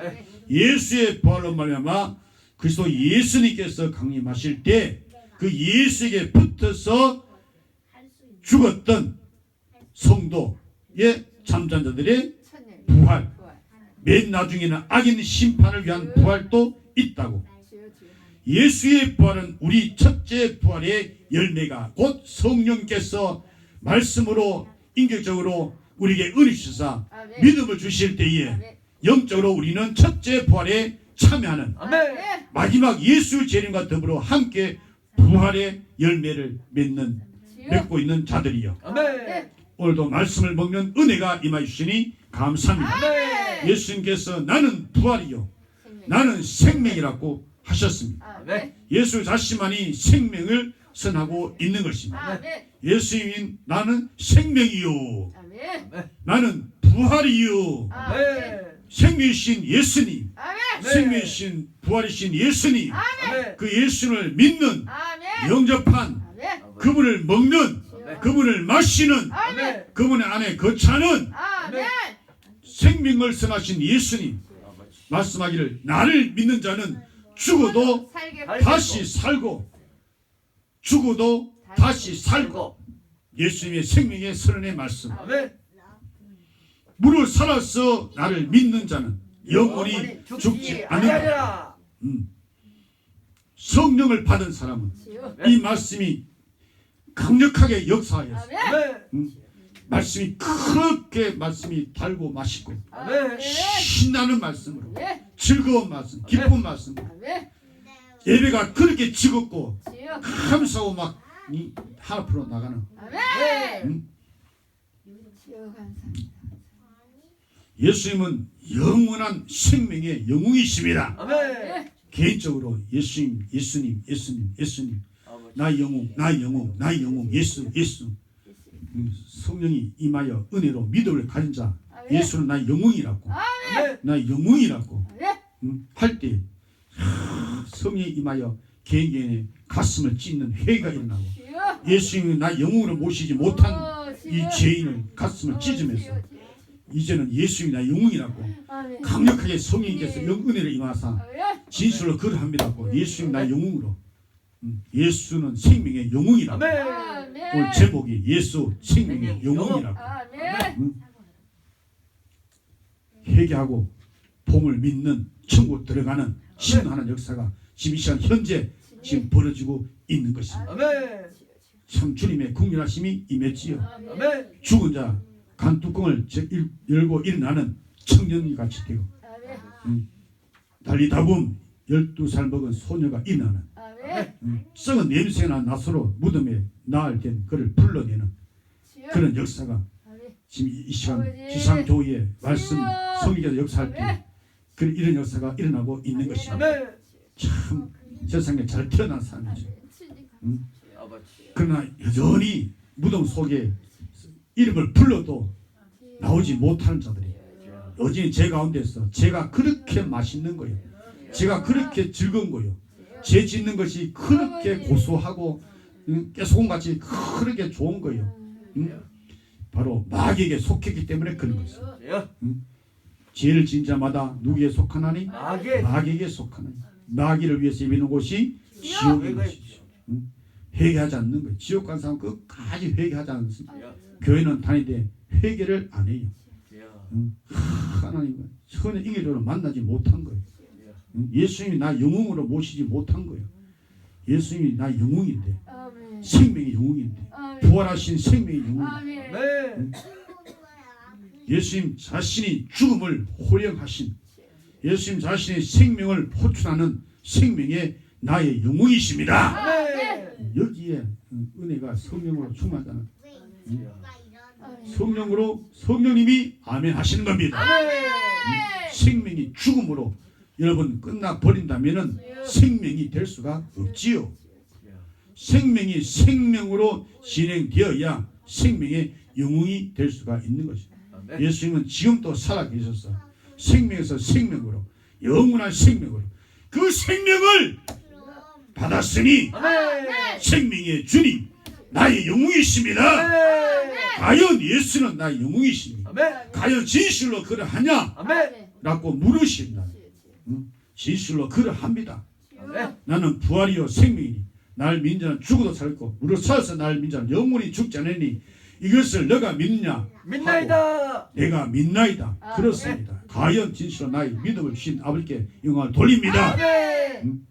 예수의 부활로 말미암아 그리스도 예수님께서 강림하실 때 그 예수에게 붙어서 죽었던 성도의 잠자는 자들의 부활, 맨 나중에는 악인 심판을 위한 부활도 있다고. 예수의 부활은 우리 첫째 부활의 열매가 곧 성령께서 말씀으로 인격적으로 우리에게 은혜 주시사 믿음을 주실 때에 영적으로 우리는 첫째 부활에 참여하는 아멘. 마지막 예수 재림과 더불어 함께 부활의 열매를 맺는 맺고 있는 자들이여, 아멘. 오늘도 말씀을 먹는 은혜가 임하여 주시니 감사합니다. 아멘. 예수님께서 나는 부활이요 나는 생명이라고 하셨습니다. 아멘. 예수 자신만이 생명을 선하고 있는 것입니다. 아멘. 예수님이 나는 생명이요 아멘. 나는 부활이요, 아멘. 생명이신 예수님, 아멘. 생명이신 부활이신 예수님, 아멘. 그 예수를 믿는 아멘. 영접한 아멘. 그분을 먹는 그분을 마시는 아멘. 그분의 안에 거차는 아멘. 생명을 선하신 예수님 말씀하기를 나를 믿는 자는 죽어도 살게 다시 살고 죽어도 다시 살고, 예수님의 생명의 선언의 말씀, 아멘. 무릇 살아서 나를 믿는 자는 영원히 죽지 않는다. 아니하리라. 성령을 받은 사람은 주여. 이 말씀이 강력하게 역사하였어. 아멘. 말씀이 그렇게 말씀이 달고 맛있고 아멘. 신나는 말씀으로, 예. 즐거운 말씀, 기쁜 말씀으로, 아멘. 예배가 그렇게 즐겁고 주여. 감사하고 막 하늘으로 나가는, 아멘. 주여 감사합니다. 예수님은 영원한 생명의 영웅이십니다. 아멘. 개인적으로 예수님, 예수님, 예수님, 예수님, 아버지. 나의 영웅, 나의 영웅, 나의 영웅, 예수, 예수. 성령이 임하여 은혜로 믿음을 가진 자, 예수는 나의 영웅이라고, 아멘. 나의 영웅이라고 아멘. 할 때 성령이 임하여 개인의 가슴을 찢는 회개가 일어나고, 주여. 예수님이 나의 영웅으로 모시지 못한 이 죄인을 가슴을 찢으면서 이제는 예수님이 나의 영웅이라고 아멘. 강력하게 성령께서 은혜를 임하사 아멘. 진실로 그러합니다고, 예수님 나의 영웅으로, 예수는 생명의 영웅이라고. 아멘. 아멘. 오늘 제목이 예수 생명의 영웅이라고. 아멘. 회개하고 복을 믿는 천국 들어가는 신하는 역사가 지금 이 시간 현재 지금 벌어지고 있는 것입니다. 아멘. 참 주님의 국민하심이 임했지요. 아멘. 죽은 자 간뚜껑을 열고 일어나는 청년이 같이 되고, 아멘. 달리다붐 12살 먹은 소녀가 일어나는, 아멘. 썩은 냄새나 낫으로 무덤에 나을 된 그를 불러내는 주여. 그런 역사가 아멘. 지금 이 시간 아버지. 지상교회의 말씀 주여. 성리께서 역사할 때 아멘. 그런 이런 역사가 일어나고 있는 것입니다. 아멘. 참 세상에 잘 태어난 사람이죠. 아버지. 그러나 여전히 무덤 속에 이름을 불러도 나오지 못하는 자들이 여전히 제 가운데서 제가 그렇게 맛있는 거예요. 제가 그렇게 즐거운 거예요. 죄 짓는 것이 그렇게 고소하고 깨소금같이 그렇게 좋은 거예요. 바로 마귀에게 속했기 때문에 그런 것이죠. 주여. 죄를 지은 자마다 누구에 속하나니? 마귀. 마귀에게 속하나니. 마귀를 위해서 예비는 곳이 지옥인 것이죠. 회개하지 않는 거예요. 지옥 간 사람은 끝까지 회개하지 않습니다. 주여. 교회는 다니는데 회개를 안 해요. 주여. 하나님은 전혀 인격적으로 만나지 못한 거예요. 예수님이 나 영웅으로 모시지 못한 거예요. 예수님이 나 영웅인데, 아멘. 생명의 영웅인데, 아멘. 부활하신 생명의 영웅. 아멘. 아멘. 예수님 자신이 죽음을 호령하신, 예수님 자신의 생명을 호출하는 생명의 나의 영웅이십니다. 아멘. 여기에 은혜가 성령으로 충만하다는, 아멘. 성령으로 성령님이 아멘 하시는 겁니다. 생명이 죽음으로 여러분 끝나 버린다면은 생명이 될 수가 없지요. 생명이 생명으로 진행되어야 생명의 영웅이 될 수가 있는 것입니다. 예수님은 지금도 살아계셔서 생명에서 생명으로 영원한 생명으로 그 생명을 받았으니 아멘. 생명의 주님 나의 영웅이십니다. 아멘. 과연 예수는 나의 영웅이십니까? 아멘. 과연 진실로 그러하냐? 아멘. 라고 물으신다. 진실로 그러합니다. 아멘. 나는 부활이요 생명이니 날 믿는 자는 죽어도 살고 무릇 살아서 날 믿는 자는 영원히 죽지 않으니 이것을 너가 믿느냐? 믿나이다. 내가 믿나이다. 그렇습니다. 과연 진실로 나의 믿음을 주신 아버지께 영광을 돌립니다. 아멘.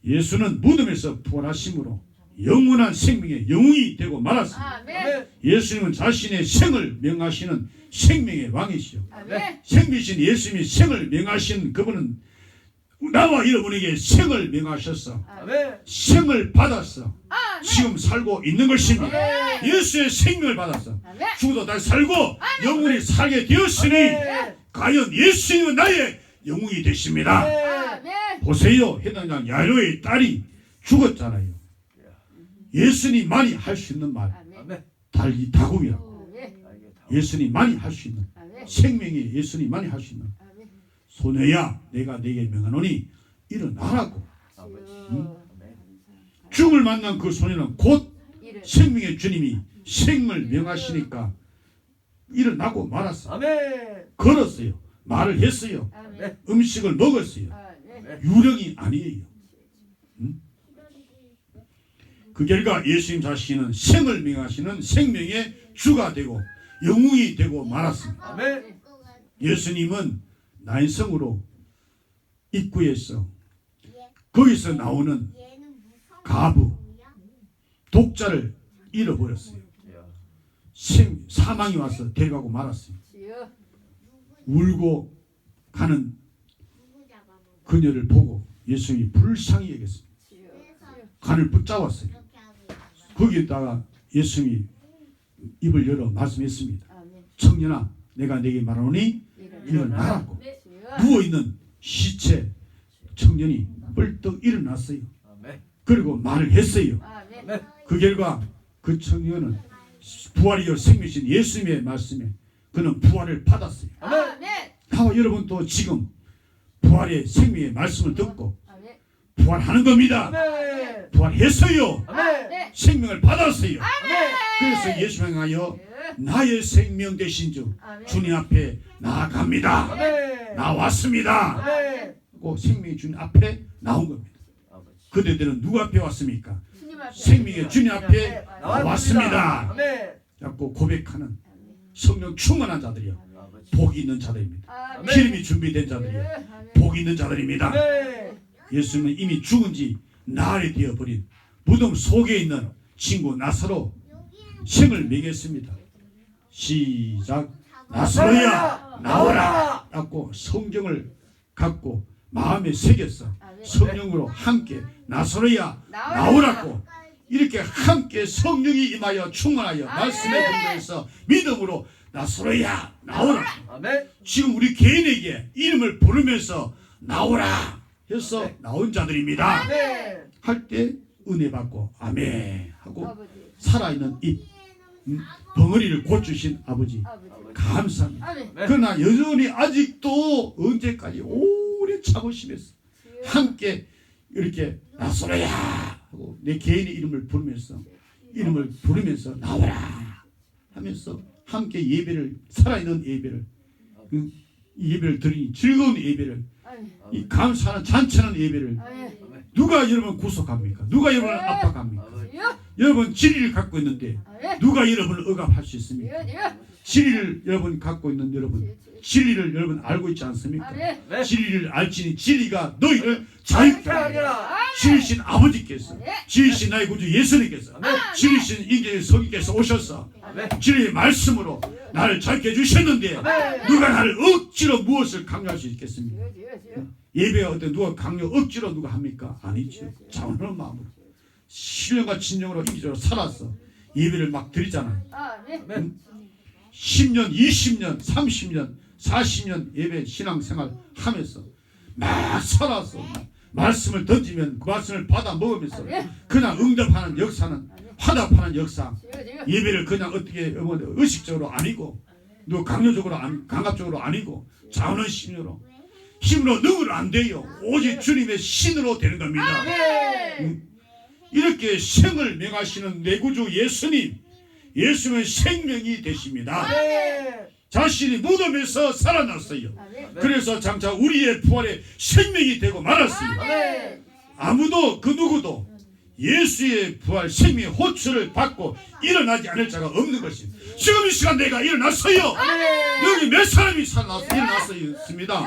예수는 무덤에서 부활하심으로 영원한 생명의 영웅이 되고 말았습니다. 아멘. 아멘. 예수님은 자신의 생을 명하시는 생명의 왕이시오. 아멘. 생미신 예수님이 생을 명하신 그분은 나와 여러분에게 생을 명하셨어. 아멘. 생을 받았어. 지금 살고 있는 것입니다. 예수의 생명을 받아서 죽어도 다시 살고 영원히 살게 되었으니 과연 예수님은 나의 영웅이 되십니다. 보세요. 해당장 야로의 딸이 죽었잖아요. 예수님만이 할 수 있는 말 달기 다굼이라고. 예수님만이 할 수 있는 생명이 예수님만이 할 수 있는 소녀야 내가 네게 명하노니 일어나라고. 죽음을 만난 그 소녀는 곧 생명의 주님이 생을 명하시니까 일어나고 말았어요. 걸었어요. 말을 했어요. 음식을 먹었어요. 유령이 아니에요. 그 결과 예수님 자신은 생을 명하시는 생명의 주가 되고 영웅이 되고 말았습니다. 예수님은 나인성으로 입구에서 거기서 나오는 가부 독자를 잃어버렸어요. 사망이 와서 데려가고 말았어요. 울고 가는 그녀를 보고 예수님이 불쌍히 여겼습니다. 간을 붙잡았어요. 거기에다가 예수님이 입을 열어 말씀했습니다. 청년아 내가 네게 말하노니 일어나라고. 누워있는 시체 청년이 벌떡 일어났어요. 그리고 말을 했어요. 그 결과 그 청년은 부활이요 생명이신 예수님의 말씀에 그는 부활을 받았어요. 나와 여러분 또 지금 부활의 생명의 말씀을 듣고 부활하는 겁니다. 부활했어요. 생명을 받았어요. 그래서 예수님 향하여 나의 생명 되신 주 주님 앞에 나아갑니다. 나왔습니다. 그 생명의 주님 앞에 나온 겁니다. 그대들은 누구 앞에 왔습니까? 생명의 주님 앞에 나왔습니다. 자꾸 고백하는 성령 충만한 자들이요. 복이 있는 자들입니다. 기름이 준비된 자들이요. 복이 있는 자들입니다. 예수님은 이미 죽은 지 나흘이 되어버린 무덤 속에 있는 친구 나사로 생을 먹였습니다. 시작. 나사로야 나오라 라고 성경을 갖고 마음에 새겼어. 성령으로 함께 나사로야 나오라고 이렇게 함께 성령이 임하여 충만하여 말씀에 근거해서 믿음으로 나사로야 나오라. 지금 우리 개인에게 이름을 부르면서 나오라 해서 나온 자들입니다. 할 때 은혜 받고 아멘 하고 살아있는 입 벙어리를 고주신 아버지 감사합니다. 그러나 여전히 아직도 언제까지 오래 참으시면서 함께 이렇게 나서라야 하고 내 개인의 이름을 부르면서 나와라 하면서 함께 예배를 살아있는 예배를 이 예배를 드리니 즐거운 예배를 이 감사하는 잔치하는 예배를 누가 여러분 구속합니까? 누가 여러분을 압박합니까? 여러분 진리를 갖고 있는데 누가 여러분을 억압할 수 있습니까? 진리를 여러분 갖고 있는 여러분 진리를 여러분 알고 있지 않습니까? 진리를 알지니 진리가 너희를 자유케 하리라. 진리신 아버지께서 진리신 나의 구주 예수님께서 진리신 인계 성령께서 오셔서 진리의 말씀으로 나를 자유케 해주셨는데 누가 나를 억지로 무엇을 강요할 수 있겠습니까? 예배가 어때 누가 강요 억지로 누가 합니까? 아니죠. 자원하는 마음으로 신령과 진정으로 인기적으로 살아서 예배를 막 드리잖아요. 10년, 20년, 30년, 40년 예배 신앙생활 하면서 막 살아서 말씀을 던지면 그 말씀을 받아 먹으면서 그냥 응답하는 역사는 화답하는 역사. 예배를 그냥 어떻게 의식적으로 아니고 누가 강요적으로 강압적으로 아니고 자원의 힘으로 능으로 안 돼요. 오직 주님의 신으로 되는 겁니다. 이렇게 생을 명하시는 내 구주 예수님은 생명이 되십니다. 자신이 무덤에서 살아났어요. 그래서 장차 우리의 부활의 생명이 되고 말았어요. 아무도 그 누구도 예수의 부활 생명의 호출을 받고 일어나지 않을 자가 없는 것입니다. 지금 이 시간 내가 일어났어요. 여기 몇 사람이 일어났습니다.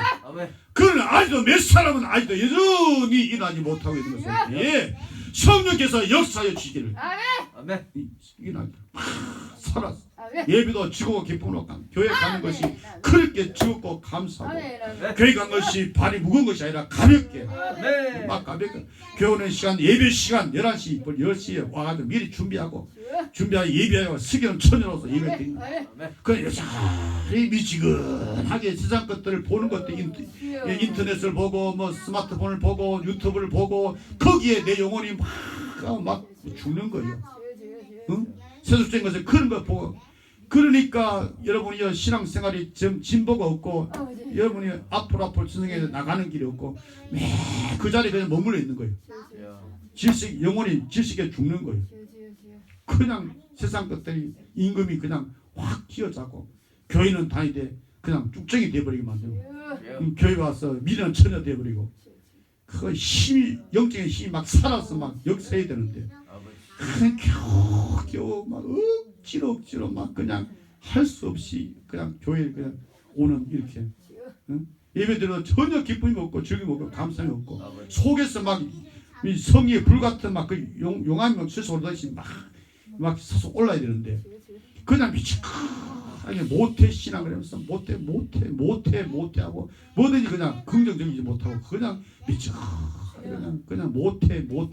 그러나 아직도 몇 사람은 아직도 여전히 일어나지 못하고 있는 것입니다. 성령께서 역사해 주시기를 일어나게 살았어. 예배도 즐거워 기쁨으로 교회 가는 것이 그렇게 즐겁고 감사하고 아멘. 교회 간 것이 발이 무거운 것이 아니라 가볍게 네. 막 가볍게 교회 오는 시간 예배 시간 11시 10시에 와가지고 미리 준비하고 예배하고 스기는 천연으로서 예배 드리는 그 여전히 미지근하게 세상 것들을 보는 것도 인터넷을 보고 뭐 스마트폰을 보고 유튜브를 보고 거기에 내 영혼이 막 죽는 거예요. 응? 세속적인 것을 그런 거 보고 그러니까 여러분이 신앙생활이 좀 진보가 없고 여러분이 앞으로 전승에 나가는 길이 없고 매 그 자리에 그냥 머물러 있는 거예요. 질식 영혼이 질식에 죽는 거예요. 그냥 세상 것들이 임금이 그냥 확 튀어자고 교회는 다니되 그냥 쭉정이 돼버리게 만들고 교회 와서 미련 처녀 돼버리고 그 힘이 영적인 힘이 막 살아서 막 역사해야 되는데 그냥 겨우 막 억지로 막 그냥 할 수 없이 그냥 교회에 그냥 오는 이렇게 응? 예배드려 전혀 기쁨이 없고 즐김이 없고 감상이 없고 속에서 막 성의 불같은 막 그 용암이 막 솟아 오르듯이 막 서서 올라야 되는데 그냥 미치게 못해 신앙을 하면서 못해 하고 뭐든지 그냥 긍정적이지 못하고 그냥 미치게 그냥 못해 그러고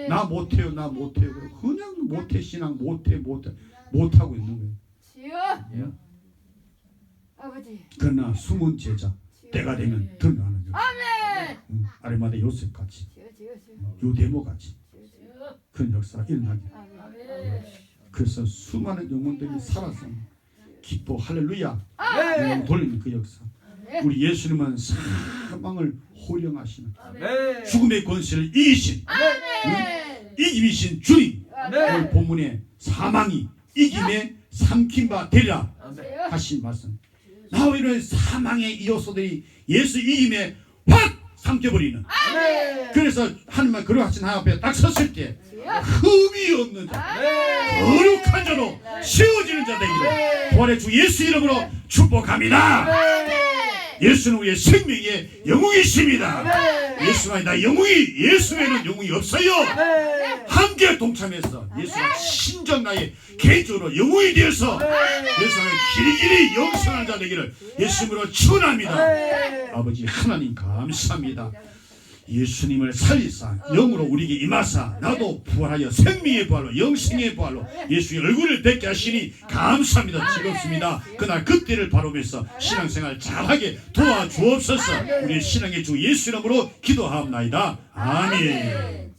나 못해요 그러고 그냥 못해 신앙 못하고 있는 거예요. 주여. 아버지. 그러나 숨은 제자 때가 되면 드러나는 자 아멘. 아리마대 요셉같이 주여. 유대모같이 그런 역사가 일어나게 아멘. 그래서 수많은 영혼들이 살아서 기뻐 할렐루야 네. 돌리는 그 역사 우리 예수님은 사망을 호령하시는 네. 죽음의 권세를 이기신 이기신 주님 네. 오늘 본문에 사망이 이김에 삼킨 바 되리라 하신 말씀 나와 이런 사망의 요소들이 예수 이김에 확 삼켜버리는 네. 그래서 하나님의 거룩하신 하나님 앞에 딱 섰을 때 흠이 없는 자 거룩한 자로 세워지는 자 되기를 부활의 주 예수 이름으로 축복합니다. 예수는 우리의 생명의 영웅이십니다. 예수가 아니다 예수 외에는 영웅이 없어요. 함께 동참해서 예수가 신정 나의 개인적으로 영웅이 되어서 예수가 길이길이 영생한 자 되기를 예수님으로 축원합니다. 아버지 하나님 감사합니다. 예수님을 살리사 영으로 우리에게 임하사 나도 부활하여 생명의 부활로 영생의 부활로 예수의 얼굴을 뵙게 하시니 감사합니다. 즐겁습니다. 그날 그때를 바라보면서 신앙생활 잘하게 도와주옵소서. 우리의 신앙의 주 예수 이름으로 기도하옵나이다. 아멘.